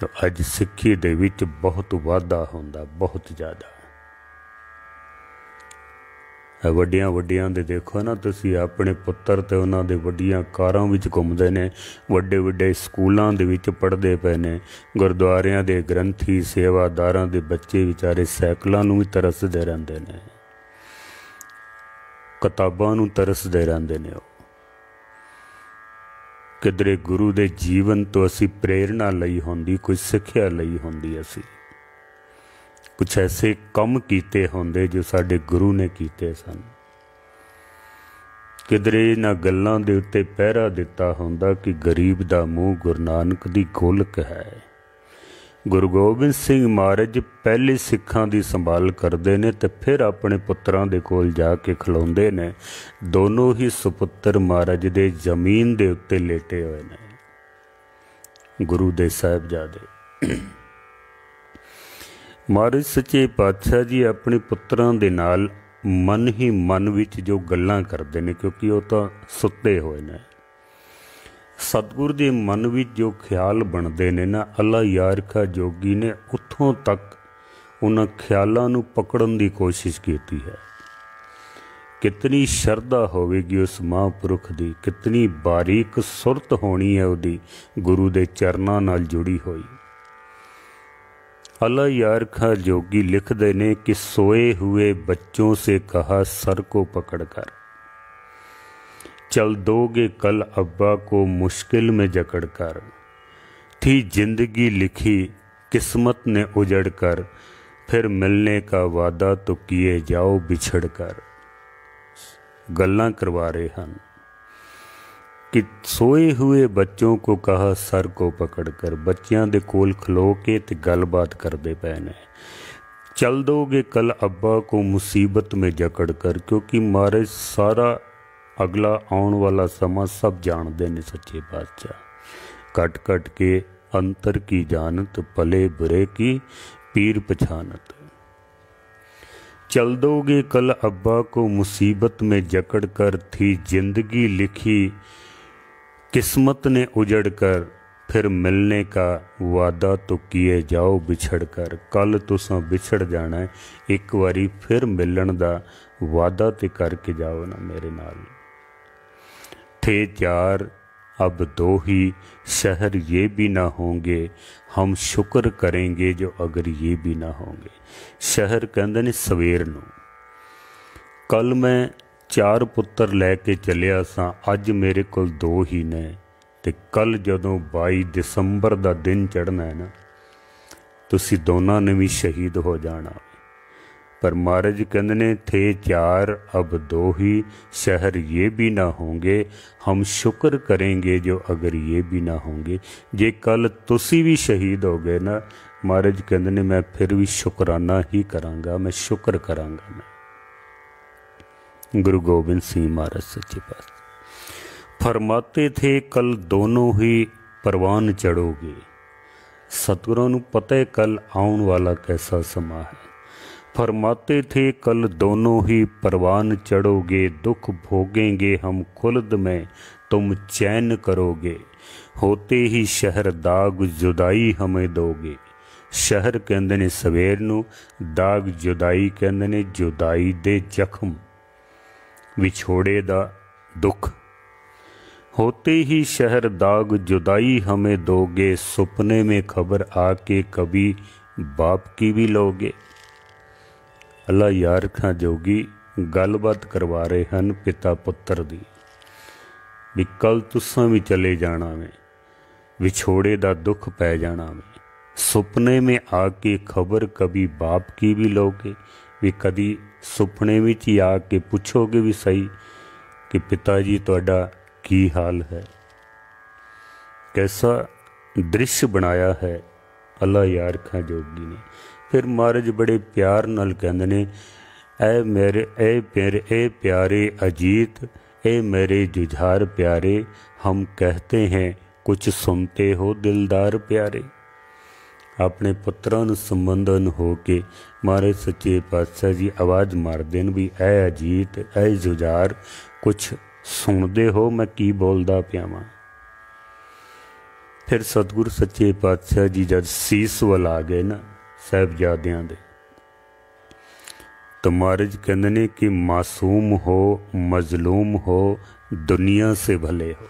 ਤਾਂ ਅੱਜ ਸਿੱਖੀ ਦੇ ਵਿੱਚ ਬਹੁਤ ਵਾਧਾ ਹੁੰਦਾ, ਬਹੁਤ ਜ਼ਿਆਦਾ। ਵੱਡੀਆਂ ਵੱਡੀਆਂ ਦੇ ਦੇਖੋ ਨਾ ਤੁਸੀਂ, ਆਪਣੇ ਪੁੱਤਰ ਤੇ ਉਹਨਾਂ ਦੇ ਵੱਡੀਆਂ ਕਾਰਾਂ ਵਿੱਚ ਘੁੰਮਦੇ ਨੇ, ਵੱਡੇ ਵੱਡੇ ਸਕੂਲਾਂ ਦੇ ਵਿੱਚ ਪੜ੍ਹਦੇ ਪਏ ਨੇ, ਗੁਰਦੁਆਰਿਆਂ ਦੇ ਗ੍ਰੰਥੀ ਸੇਵਾਦਾਰਾਂ ਦੇ ਬੱਚੇ ਵਿਚਾਰੇ ਸਾਈਕਲਾਂ ਨੂੰ ਵੀ ਤਰਸਦੇ ਰਹਿੰਦੇ ਨੇ, ਕਿਤਾਬਾਂ ਨੂੰ ਤਰਸਦੇ ਰਹਿੰਦੇ ਨੇ। ਉਹ ਕਿਧਰੇ ਗੁਰੂ ਦੇ ਜੀਵਨ ਤੋਂ ਅਸੀਂ ਪ੍ਰੇਰਨਾ ਲਈ ਹੁੰਦੀ, ਕੋਈ ਸਿੱਖਿਆ ਲਈ ਹੁੰਦੀ, ਅਸੀਂ ਕੁਛ ਐਸੇ ਕੰਮ ਕੀਤੇ ਹੁੰਦੇ ਜੋ ਸਾਡੇ ਗੁਰੂ ਨੇ ਕੀਤੇ ਸਨ। ਕਿਧਰੇ ਇਹਨਾਂ ਗੱਲਾਂ ਦੇ ਉੱਤੇ ਪਹਿਰਾ ਦਿੱਤਾ ਹੁੰਦਾ ਕਿ ਗਰੀਬ ਦਾ ਮੂੰਹ ਗੁਰੂ ਨਾਨਕ ਦੀ ਗੋਲਕ ਹੈ। ਗੁਰੂ ਗੋਬਿੰਦ ਸਿੰਘ ਮਹਾਰਾਜ ਪਹਿਲੇ ਸਿੱਖਾਂ ਦੀ ਸੰਭਾਲ ਕਰਦੇ ਨੇ ਤੇ ਫਿਰ ਆਪਣੇ ਪੁੱਤਰਾਂ ਦੇ ਕੋਲ ਜਾ ਕੇ ਖਲੋਂਦੇ ਨੇ। ਦੋਨੋਂ ਹੀ ਸੁਪੁੱਤਰ ਮਹਾਰਾਜ ਦੇ ਜ਼ਮੀਨ ਦੇ ਉੱਤੇ ਲੇਟੇ ਹੋਏ ਨੇ, ਗੁਰੂ ਦੇ ਸਾਹਿਬਜ਼ਾਦੇ। ਮਹਾਰਾਜ ਸੱਚੇ ਪਾਤਸ਼ਾਹ ਜੀ ਆਪਣੇ ਪੁੱਤਰਾਂ ਦੇ ਨਾਲ ਮਨ ਹੀ ਮਨ ਵਿੱਚ ਜੋ ਗੱਲਾਂ ਕਰਦੇ ਨੇ, ਕਿਉਂਕਿ ਉਹ ਤਾਂ ਸੁੱਤੇ ਹੋਏ ਨੇ, ਸਤਿਗੁਰ ਦੇ ਮਨ ਵਿੱਚ ਜੋ ਖਿਆਲ ਬਣਦੇ ਨੇ ਨਾ, ਅੱਲਾ ਯਾਰਖਾ ਜੋਗੀ ਨੇ ਉੱਥੋਂ ਤੱਕ ਉਹਨਾਂ ਖਿਆਲਾਂ ਨੂੰ ਪਕੜਨ ਦੀ ਕੋਸ਼ਿਸ਼ ਕੀਤੀ ਹੈ। ਕਿਤਨੀ ਸ਼ਰਧਾ ਹੋਵੇਗੀ ਉਸ ਮਹਾਂਪੁਰਖ ਦੀ, ਕਿਤਨੀ ਬਾਰੀਕ ਸੁਰਤ ਹੋਣੀ ਹੈ ਉਹਦੀ ਗੁਰੂ ਦੇ ਚਰਨਾਂ ਨਾਲ ਜੁੜੀ ਹੋਈ। ਅੱਲਾ यारखा जोगी लिखते ने कि सोए हुए बच्चों से कहा सर को पकड़ कर, चल दोगे कल अब्बा को मुश्किल में जकड़ कर, थी जिंदगी लिखी किस्मत ने उजड़ कर, फिर मिलने का वादा तो किए जाओ बिछड़ कर। गल्लां करवा रहे हैं कि सोए हुए बच्चों को कहा सर को पकड़ कर, बच्चियां दे कोल खलो के ते गलबात करते पे ने। चल दोगे कल अब्बा को मुसीबत में जकड़ कर, क्योंकि महाराज सारा अगला आने वाला समा सब जानते ने सच्चे पातशाह। कट कट के अंतर की जानत, भले बुरे की पीर पछानत। चल दोगे कल अब्बा को मुसीबत में जकड़ कर, थी जिंदगी लिखी किस्मत ने उजड़ कर, फिर मिलने का वादा तो किए जाओ बिछड़ कर। कल तुसां बिछड़ जाना है, एक बारी फिर मिलन दा वादा ते करके जाओ ना मेरे नाल। थे चार अब दो ही, शहर ये भी ना होंगे, हम शुक्र करेंगे जो अगर ये भी ना होंगे। शहर कहंदे ने सवेर नूं। कल मैं चार पुत्तर लैके चलिया सां, अज मेरे कोल दो ही ने, ते कल जदों 22 दिसंबर दा दिन चढ़ना है ना, तुसी दोनों ने भी शहीद हो जाना। पर महाराज कहंदे ने थे चार अब दो ही, शहर ये भी ना होंगे, हम शुक्र करेंगे जो अगर ये भी ना होंगे। जे कल तुसी भी शहीद हो गए ना, महाराज कहंदे ने मैं फिर भी शुकराना ही करांगा, मैं शुक्र करांगा। मैं गुरु गोबिंद सिंह महाराज सच्चे पातशाह फरमाते थे कल दोनों ही परवान चढ़ोगे। सतगुरों नूं पता है कल आउण वाला कैसा समा है। फरमाते थे कल दोनों ही परवान चढ़ोगे, दुख भोगेंगे हम खुल्द में तुम चैन करोगे, होते ही शहर दाग जुदाई हमें दोगे। शहर कहंदे ने सवेर नूं, दाग जुदाई कहंदे ने जुदाई दे जख्म, विछोड़े दा दुख। होते ही शहर दाग जुदाई हमें दोगे, सुपने में खबर आके कभी बाप की भी लोगे। अल्लाह यार खां जोगी गलबात करवा रहे हैं पिता पुत्र दी, भी कल तुसां भी चले जाना में, विछोड़े दा दुख पै जाना में। सुपने में आके खबर कभी बाप की भी लोगे, भी कदी सुपने में ही आके पूछोगे भी सही कि पिता जी तुहाडा की हाल है। कैसा दृश्य बनाया है अल्लाह यार खां जोगी ने। फिर महाराज बड़े प्यार नाल कहंदे ने, ए प्यारे अजीत, ए मेरे जुझार प्यारे, हम कहते हैं कुछ सुनते हो दिलदार प्यारे। अपने पुत्रां नूं संबोधन हो के महाराज सच्चे पातशाह जी आवाज़ मारदे ने भी ए अजीत, ए जुझार, कुछ सुनते हो मैं की बोलदा पिया वां। फिर सतगुरु सच्चे पातशाह जी जब सीस वल आ गए ना साहिबजादियां दे, तो महाराज कहंदे ने कि मासूम हो मजलूम हो दुनिया से भले हो,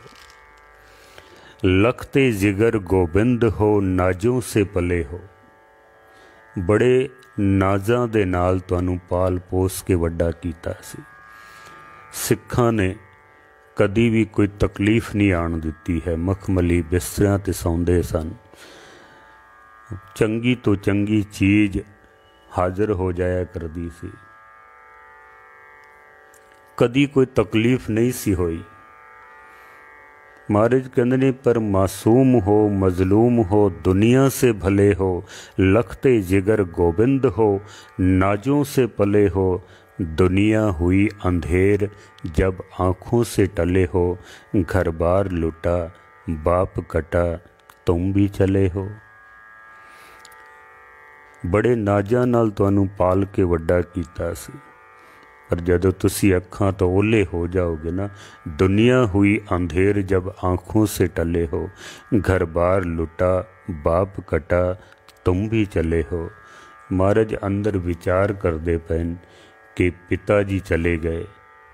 लखते जिगर गोबिंद हो नाजों से पले हो। बड़े नाजां दे नाल तुहानूं पाल पोस के वड्डा कीता सी। सिखां ने कदी भी कोई तकलीफ नहीं आण दिती है। मखमली बिस्तरियां ते सौंदे सन, चंगी तो चंगी चीज़ हाजिर हो जाया करदी सी, कदी कोई तकलीफ नहीं सी होई। महाराज कहंदे ने पर मासूम हो मजलूम हो दुनिया से भले हो, लखते जिगर गोबिंद हो नाजों से पले हो। दुनिया हुई अंधेर जब आँखों से टले हो, घर बार लुटा बाप कटा तुम भी चले हो। बड़े नाजां नाल तुहानूं पाल के वड्डा कीता सी, पर जदों तुसीं अखां तो ओले हो जाओगे ना, दुनिया हुई अंधेर जब आँखों से टले हो, घर बार लुटा बाप कटा तुम भी चले हो। महाराज अंदर विचार करदे पैन कि पिता जी चले गए,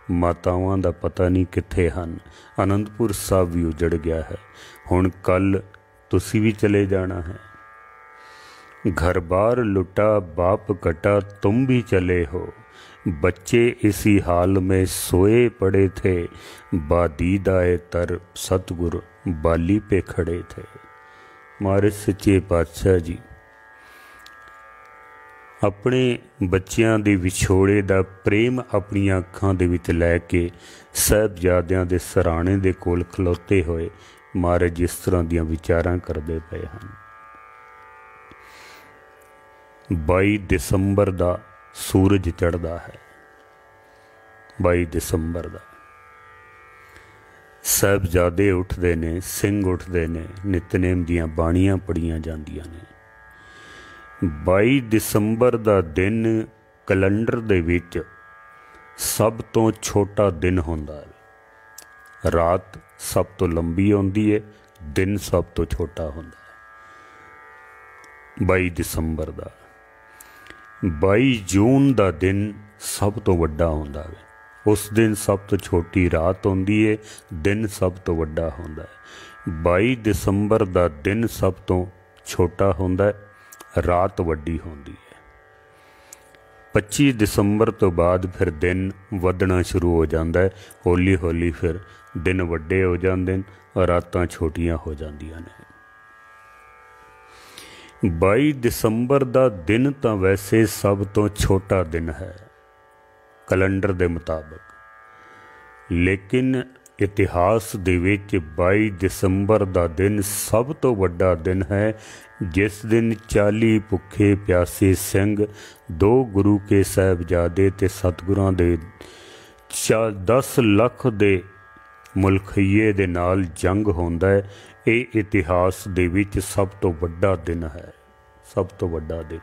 मातावां दा पता नहीं कित्थे हन, आनंदपुर साहब भी उजड़ गया है, हुण कल तुसीं भी चले जाना है। घर बार लुटा बाप कटा तुम भी चले हो, बच्चे इसी हाल में सोए पड़े थे, बादीदाए तर सतगुर बाली पे खड़े थे। महाराज सच्चे पातशाह जी अपने बच्चों के विछोड़े का प्रेम अपनी अखां दे विच लैके साहिबजादियां दे सराणे दे कोल खलोते हुए महाराज इस तरह दियां विचारां करते पे हैं। 22 दिसंबर का सूरज चढ़ता है, 22 दिसंबर का साहिबजादे उठते ने, सिंह उठते ने, नितनेम दियां बाणियां पढ़ियां जांदियां ने। 22 दिसंबर का दिन कैलेंडर दे विच सब तो छोटा दिन होंदा है। रात सब तो लंबी होंदी है, दिन सब तो छोटा होंदा है। 22 दिसंबर का 22 जून का दिन सब तो वड्डा होंदा है। उस दिन सब तो छोटी रात होंदी है, दिन सब तो वड्डा होंदा है। 22 दिसंबर का दिन सब तो छोटा होंदा है, रात वड्डी होंदी है। 25 दिसंबर तो बाद फिर दिन वधना शुरू हो जाता है, हौली हौली फिर दिन वड्डे हो जाते हैं और रातां छोटियां हो जांदियां ने। 22 दिसंबर का दिन तो वैसे सब तो छोटा दिन है कैलेंडर के मुताबिक, लेकिन इतिहास दे विच 22 दिसंबर का दिन सब तो वड्डा दिन है, जिस दिन 40 भुखे प्यासे सिंह, 2 गुरु के साहिबजादे ते सतगुरां दे 10 लख दे मुल्खईए दे नाल जंग होंदा है। ये इतिहास दे विच सब तो वड्डा दिन है, सब तो वड्डा दिन।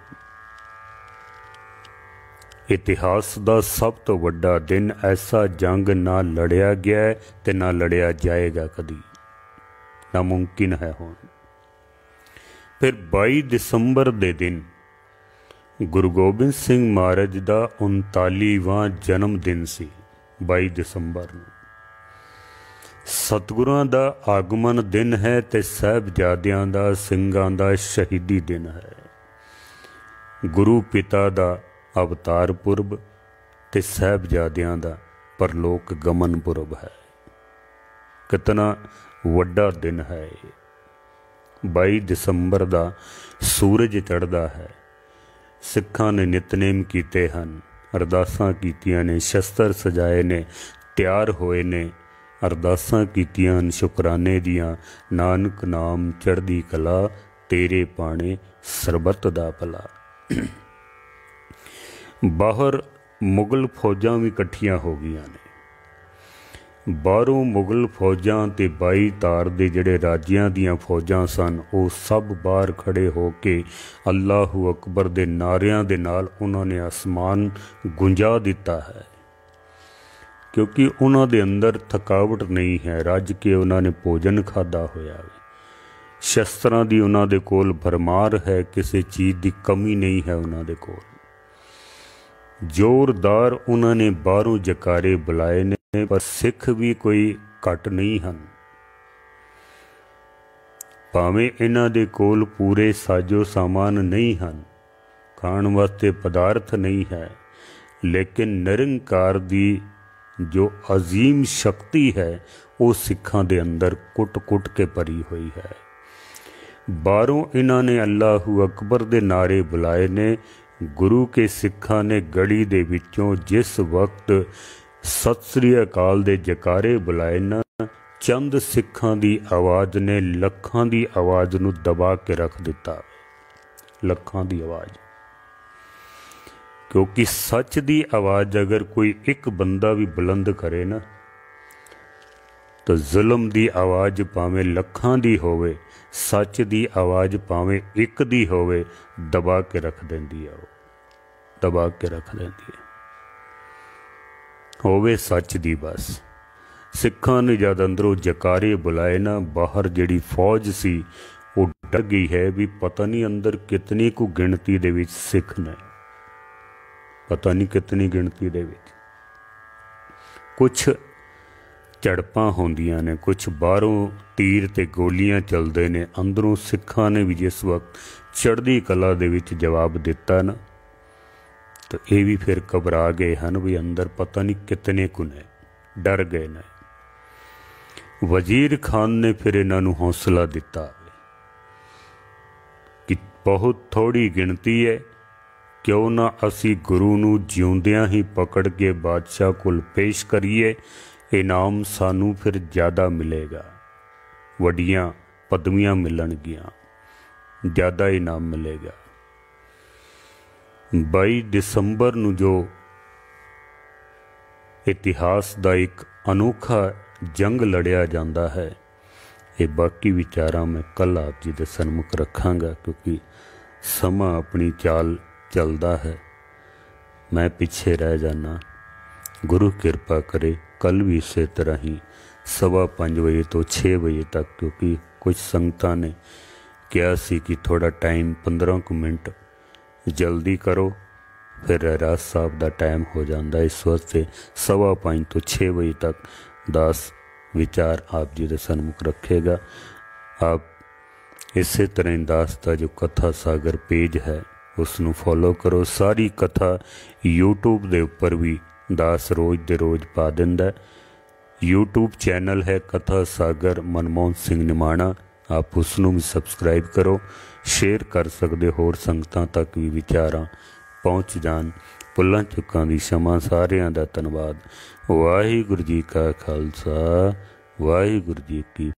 इतिहास का सब तो वड्डा दिन, ऐसा जंग ना लड़िया गया है ते ना लड़िया जाएगा कदी, नामुमकिन है हुण। फिर 22 दिसंबर दे दिन गुरु गोबिंद सिंह महाराज का 39वां जन्म दिन सी। 22 दिसंबर नूं सतगुरां दा आगमन दिन है ते साहिबजादियां दा ਸਿੰਘਾਂ ਦਾ शहीदी दिन है। गुरु पिता दा अवतार पुरब ते साहिबजादियां दा परलोक गमन पुरब है। कितना वड्डा दिन है। 22 दिसंबर दा सूरज चढ़दा है। सिखां ने नितनेम कीते हन, अरदासां कीतियां ने, शस्त्र सजाए ने, तैयार होए ने, अरदासां कीतियां शुकराने दियां, नानक नाम चढ़दी कला, तेरे पाने सरबत दा भला। बाहर मुगल फौजां भी इकट्ठियां हो गईयां ने। बाहरों मुगल फौजां ते 22 तार दे जिहड़े राजियां दियां फौजां सन, वो सब बाहर खड़े हो के अल्लाहू अकबर दे नारियां दे नाल उन्हां ने आसमान गुंजा दिता है, क्योंकि उन्हां दे अंदर थकावट नहीं है। रज के उन्हां ने भोजन खादा होया है, शस्त्रां दी उन्हां दे कोल भरमार है, किसी चीज़ की कमी नहीं है उन्हां दे कोल। जोरदार उन्होंने बाहरों जकारे बुलाए ने, पर सिख भी कोई घट नहीं हैं। भावें इन्हां दे कोल पूरे साजो सामान नहीं हैं, खाण वास्ते पदार्थ नहीं है, लेकिन निरंकार दी जो अजीम शक्ति है वो सिखां दे अंदर कुट कुट के भरी हुई है। बाहरों इन्हां ने अल्लाहू अकबर दे नारे बुलाए ने। गुरु के सिखां ने गली दे विचों जिस वक्त सत श्री अकाल दे जकारे बुलाए ना, चंद सिखां दी आवाज़ ने लखां दी आवाज़ नूं दबा के रख दिता। लखां दी आवाज़, क्योंकि सच दी आवाज़ अगर कोई एक बंदा भी बुलंद करे ना, तो जुल्म दी आवाज़ भावें लखां दी होवे, सच दी आवाज़ भावें एक दी होवे, दबा के रख देंदी है। वो दबा के रख देंदी है, होवे सच दी बस। सिखां ने जद अंदरों जकारे बुलाए ना, बाहर जिहड़ी फौज सी वो डर गई है भी पता नहीं अंदर कितनी को गिणती दे विच सिख ने, पता नहीं कितनी गिणती दे विच। कुछ झड़पां होंदियां ने, कुछ बाहरों तीर ते गोलियां चलदे ने, अंदरों सिखां ने भी जिस वक्त चढ़दी कला दे विच जवाब दिता ना, तो ये भी फिर घबरा गए हैं भी अंदर पता नहीं कितने को ने, डर गए ने। वजीर खान ने फिर इन्हां नूं हौसला दिता कि बहुत थोड़ी गिणती है, क्यों ना असी गुरु नूं जिउंदियां ही पकड़ के बादशाह कोल पेश करिए, इनाम सानू फिर ज़्यादा मिलेगा, वड्डियां पदवियां मिलणगियां, ज़्यादा इनाम मिलेगा। 22 दिसंबर नूं जो इतिहास का एक अनोखा जंग लड़िया जाता है, ये बाकी विचारां मैं कल आप जी दे सन्मुख रखांगा, क्योंकि समा अपनी चाल चलता है, मैं पिछे रह जाना। गुरु कृपा करे कल भी इस तरह ही 5:15 बजे तो 6 बजे तक, क्योंकि कुछ संगतां ने कहा सी कि थोड़ा टाइम 15 मिनट जल्दी करो, फिर रहरास साहब का टाइम हो जाता। इस वास्ते 5:15 तो 6 बजे तक दास विचार आप जी के सन्मुख रखेगा। आप इस तरह दास का जो कथा सागर पेज है उसनों फॉलो करो। सारी कथा यूट्यूब के उपर भी दास रोज़ दे रोज़ पा दिंदा। यूट्यूब चैनल है कथा सागर मनमोहन सिंह निमाणा, आप उसनों भी सबसक्राइब करो, शेयर कर सकते, होर संगतां तक भी विचारां पहुँच जान। भुल्लां चुकां दी क्षमा, सारियां दा धन्नवाद। वाहिगुरू जी का खालसा, वाहिगुरू जी की